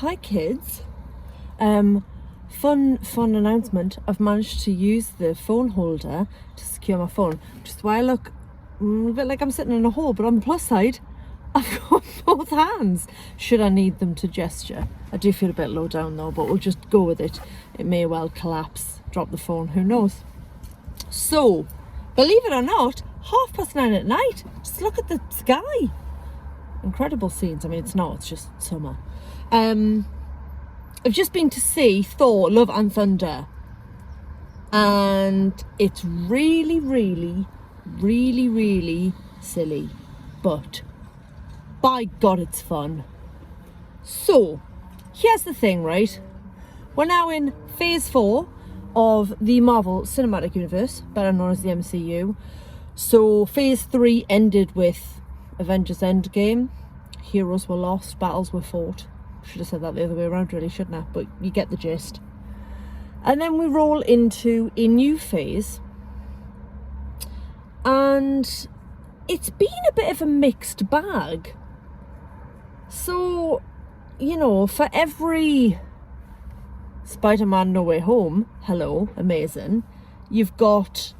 Hi kids. Fun announcement. I've managed to use the phone holder to secure my phone, which is why I look a bit like I'm sitting in a hole, but on the plus side, I've got both hands should I need them to gesture. I do feel a bit low down though, but we'll just go with it. It may well collapse, drop the phone, who knows. So, believe it or not, 9:30 at night, just look at the sky. Incredible scenes. I mean, it's not, it's just summer. I've just been to see Thor, Love and Thunder, and it's really silly, but by God, it's fun. So, here's the thing, right? We're now in phase 4 of the Marvel Cinematic Universe, better known as the MCU. So, phase 3 ended with Avengers Endgame. Heroes were lost, battles were fought. Should have said that the other way around, really, shouldn't I? But you get the gist. And then we roll into a new phase. And it's been a bit of a mixed bag. So, you know, for every Spider-Man No Way Home, hello, amazing, you've got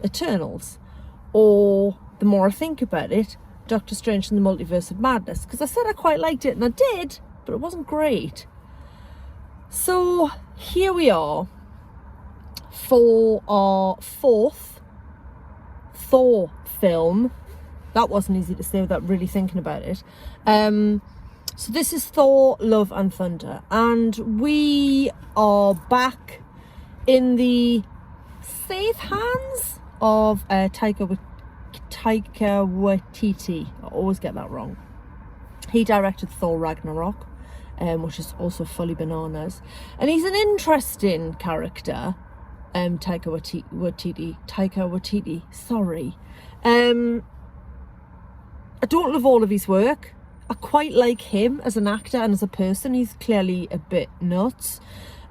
Eternals. Or, the more I think about it, Doctor Strange and the Multiverse of Madness. Because I said I quite liked it, and I did, but it wasn't great. So, here we are for our 4th Thor film. That wasn't easy to say without really thinking about it. So this is Thor, Love and Thunder. And we are back in the safe hands of Taika Waititi. I always get that wrong. He directed Thor Ragnarok, which is also fully bananas. And he's an interesting character, Taika Waititi, sorry. I don't love all of his work. I quite like him as an actor and as a person. He's clearly a bit nuts.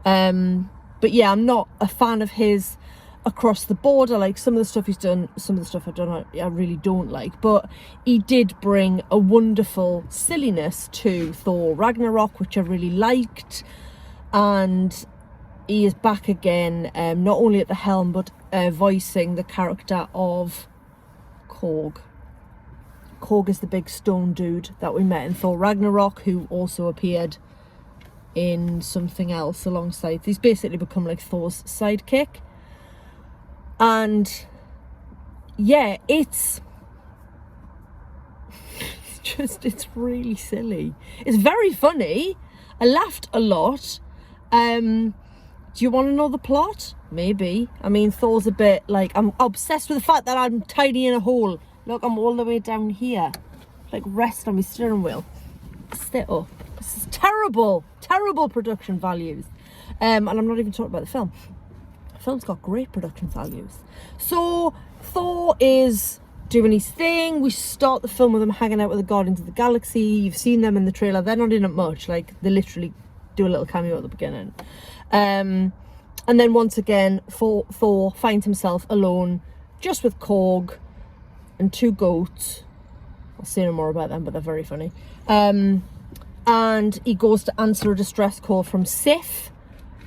But yeah, I'm not a fan of his across the board. I like some of the stuff he's done, some of the stuff I really don't like. But he did bring a wonderful silliness to Thor Ragnarok, which I really liked. And he is back again, not only at the helm, but voicing the character of Korg. Korg is the big stone dude that we met in Thor Ragnarok, who also appeared in something else alongside. He's basically become like Thor's sidekick. And yeah, it's really silly. It's very funny. I laughed a lot. Do you want to know the plot? Maybe. I mean, Thor's a bit like, I'm obsessed with the fact that I'm tiny in a hole. Look, I'm all the way down here. Like, rest on my steering wheel. Sit up. This is terrible production values. And I'm not even talking about the film. The film's got great production values. So, Thor is doing his thing. We start the film with him hanging out with the Guardians of the Galaxy. You've seen them in the trailer. They're not in it much. Like, they literally do a little cameo at the beginning. And then once again, Thor finds himself alone, just with Korg and 2 goats. I'll say no more about them, but they're very funny. And he goes to answer a distress call from Sif,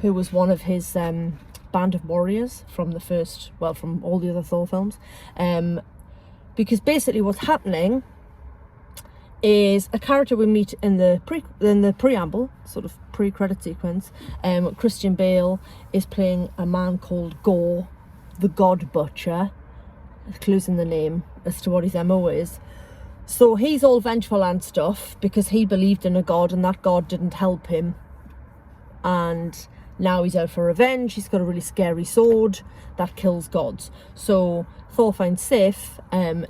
who was one of his band of warriors from from all the other Thor films. Because basically what's happening is a character we meet in the preamble, sort of pre-credit sequence. Christian Bale is playing a man called Gore, the God Butcher. Clues in the name as to what his MO is. So he's all vengeful and stuff because he believed in a god and that god didn't help him. And now he's out for revenge. He's got a really scary sword that kills gods. So Thor finds Sif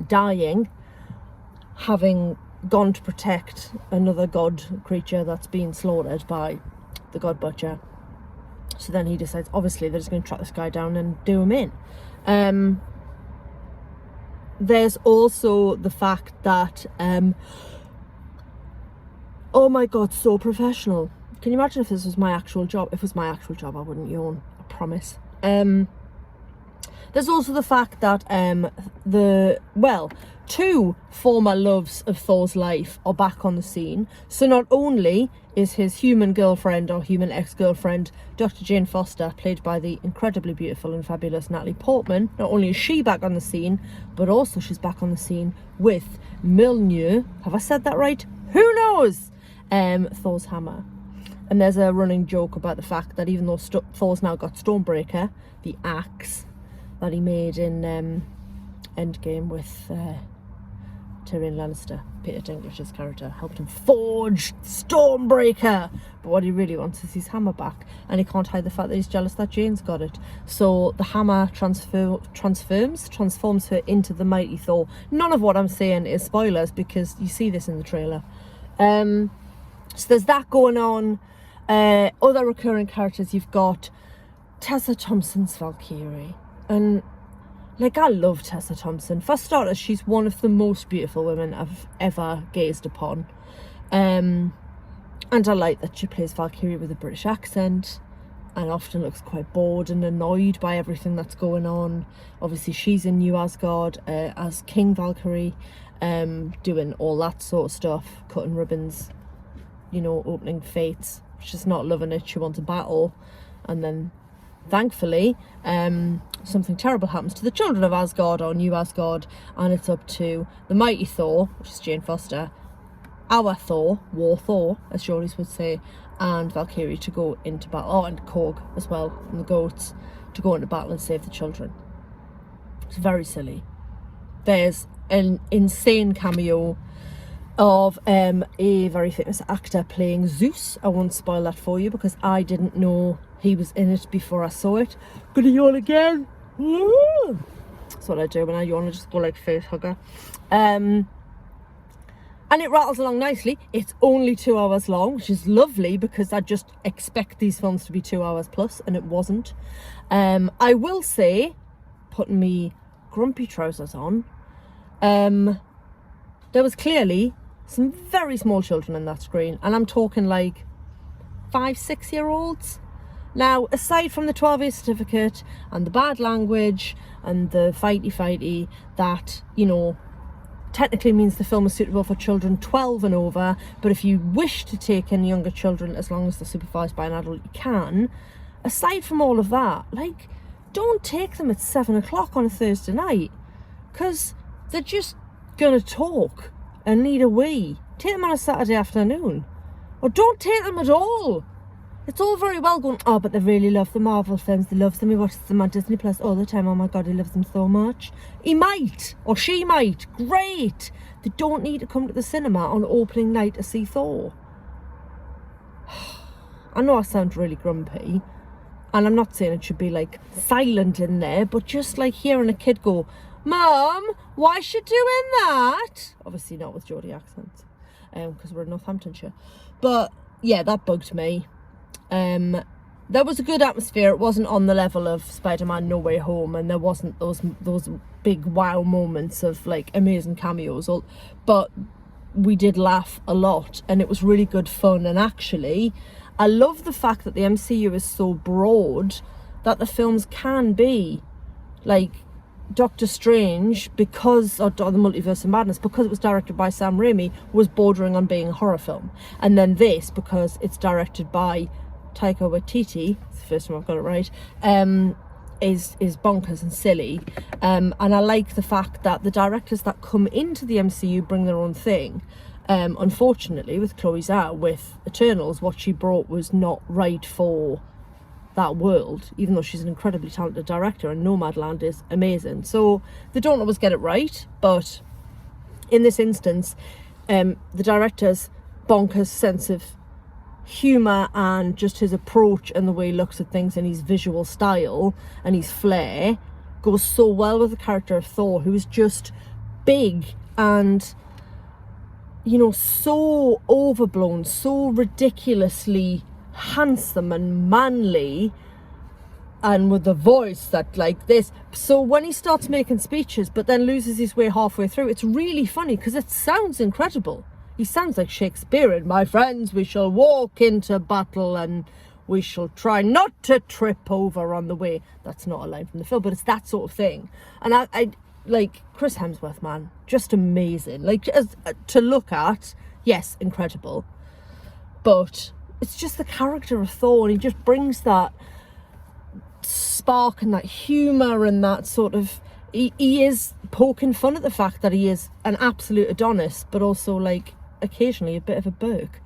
dying, having gone to protect another god creature that's being slaughtered by the God Butcher. So then he decides, obviously, they're just going to track this guy down and do him in. There's also the fact that, oh my God, so professional. Can you imagine if this was my actual job? If it was my actual job, I wouldn't yawn, I promise. There's also the fact that two former loves of Thor's life are back on the scene. So not only is his human girlfriend or human ex-girlfriend, Dr. Jane Foster, played by the incredibly beautiful and fabulous Natalie Portman, not only is she back on the scene, but also she's back on the scene with Mjolnir. Have I said that right? Who knows? Thor's hammer. And there's a running joke about the fact that even though Thor's now got Stormbreaker, the axe that he made in Endgame with Tyrion Lannister, Peter Dinklage's character, helped him forge Stormbreaker. But what he really wants is his hammer back, and he can't hide the fact that he's jealous that Jane's got it. So the hammer transforms her into the mighty Thor. None of what I'm saying is spoilers, because you see this in the trailer. So there's that going on. Other recurring characters, you've got Tessa Thompson's Valkyrie, and like, I love Tessa Thompson. For starters, she's one of the most beautiful women I've ever gazed upon. And I like that she plays Valkyrie with a British accent and often looks quite bored and annoyed by everything that's going on. Obviously, she's in New Asgard as King Valkyrie, doing all that sort of stuff, cutting ribbons, you know, opening fates. She's not loving it. She wants a battle. And then, thankfully, something terrible happens to the children of Asgard, or New Asgard, and it's up to the mighty Thor, which is Jane Foster, our Thor, War Thor, as Jollies would say, and Valkyrie to go into battle. Oh, and Korg as well, and the goats, to go into battle and save the children. It's very silly. There's an insane cameo of a very famous actor playing Zeus. I won't spoil that for you because I didn't know he was in it before I saw it. Gonna yawn again. That's what I do when I yawn. I just go like face hugger. And it rattles along nicely. It's only 2 hours long, which is lovely because I just expect these films to be 2 hours plus, and it wasn't. I will say, putting me grumpy trousers on, there was clearly some very small children in that screen, and I'm talking like 5-6 year olds. Now, aside from the 12-year certificate and the bad language and the fighty that, you know, technically means the film is suitable for children 12 and over, but if you wish to take in younger children, as long as they're supervised by an adult, you can. Aside from all of that, like, don't take them at 7 o'clock on a Thursday night, because they're just gonna talk and need a wee. Take them on a Saturday afternoon, or don't take them at all. It's all very well going, oh, but they really love the Marvel films, they love them, he watches them on Disney Plus all the time, oh my god, he loves them so much. He might, or she might, great. They don't need to come to the cinema on opening night to see Thor. I know I sound really grumpy, and I'm not saying it should be like silent in there, but just like hearing a kid go, Mum, why is she doing that? Obviously not with Geordie accents, because we're in Northamptonshire. But yeah, that bugged me. There was a good atmosphere. It wasn't on the level of Spider-Man No Way Home, and there wasn't those big wow moments of like amazing cameos, but we did laugh a lot, and it was really good fun. And actually, I love the fact that the MCU is so broad that the films can be like Doctor Strange, because, or the Multiverse of Madness, because it was directed by Sam Raimi, was bordering on being a horror film. And then this, because it's directed by Taika Waititi, it's the first time I've got it right, is bonkers and silly. And I like the fact that the directors that come into the MCU bring their own thing. Unfortunately, with Chloe Zhao, with Eternals, what she brought was not right for that world, even though she's an incredibly talented director, and Nomadland is amazing. So they don't always get it right, but in this instance, the director's bonkers sense of humour and just his approach and the way he looks at things and his visual style and his flair goes so well with the character of Thor, who is just big and, you know, so overblown, so ridiculously handsome and manly, and with a voice that like this. So when he starts making speeches but then loses his way halfway through, it's really funny because it sounds incredible. He sounds like Shakespearean. My friends, we shall walk into battle, and we shall try not to trip over on the way. That's not a line from the film, but it's that sort of thing. And I like Chris Hemsworth, man, just amazing. Like, as to look at, yes, incredible, but it's just the character of Thor, and he just brings that spark and that humour and that sort of, he is poking fun at the fact that he is an absolute Adonis, but also like occasionally a bit of a Burke.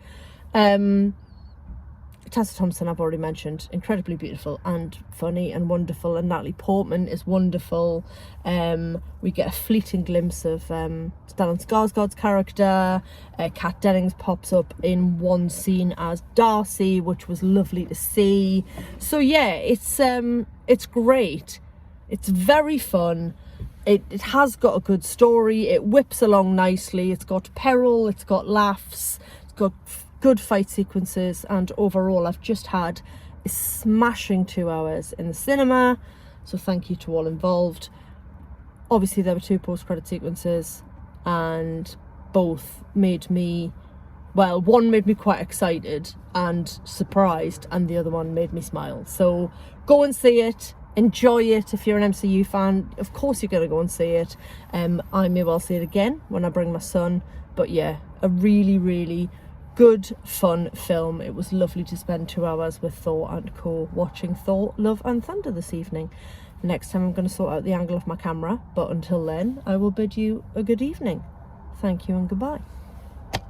Tessa Thompson, I've already mentioned, incredibly beautiful and funny and wonderful, and Natalie Portman is wonderful. We get a fleeting glimpse of Stellan Skarsgård's character. Kat Dennings pops up in one scene as Darcy, which was lovely to see. So yeah, it's great. It's very fun. It has got a good story. It whips along nicely. It's got peril. It's got laughs. It's got good fight sequences, and overall I've just had a smashing 2 hours in the cinema, so thank you to all involved. Obviously there were 2 post-credit sequences, and both made me, well, one made me quite excited and surprised, and the other one made me smile. So go and see it, enjoy it. If you're an MCU fan, of course you're going to go and see it. I may well see it again when I bring my son, but yeah, a really, really good, fun film. It was lovely to spend 2 hours with Thor and co watching Thor Love and Thunder this evening. Next time I'm going to sort out the angle of my camera, but until then I will bid you a good evening. Thank you and goodbye.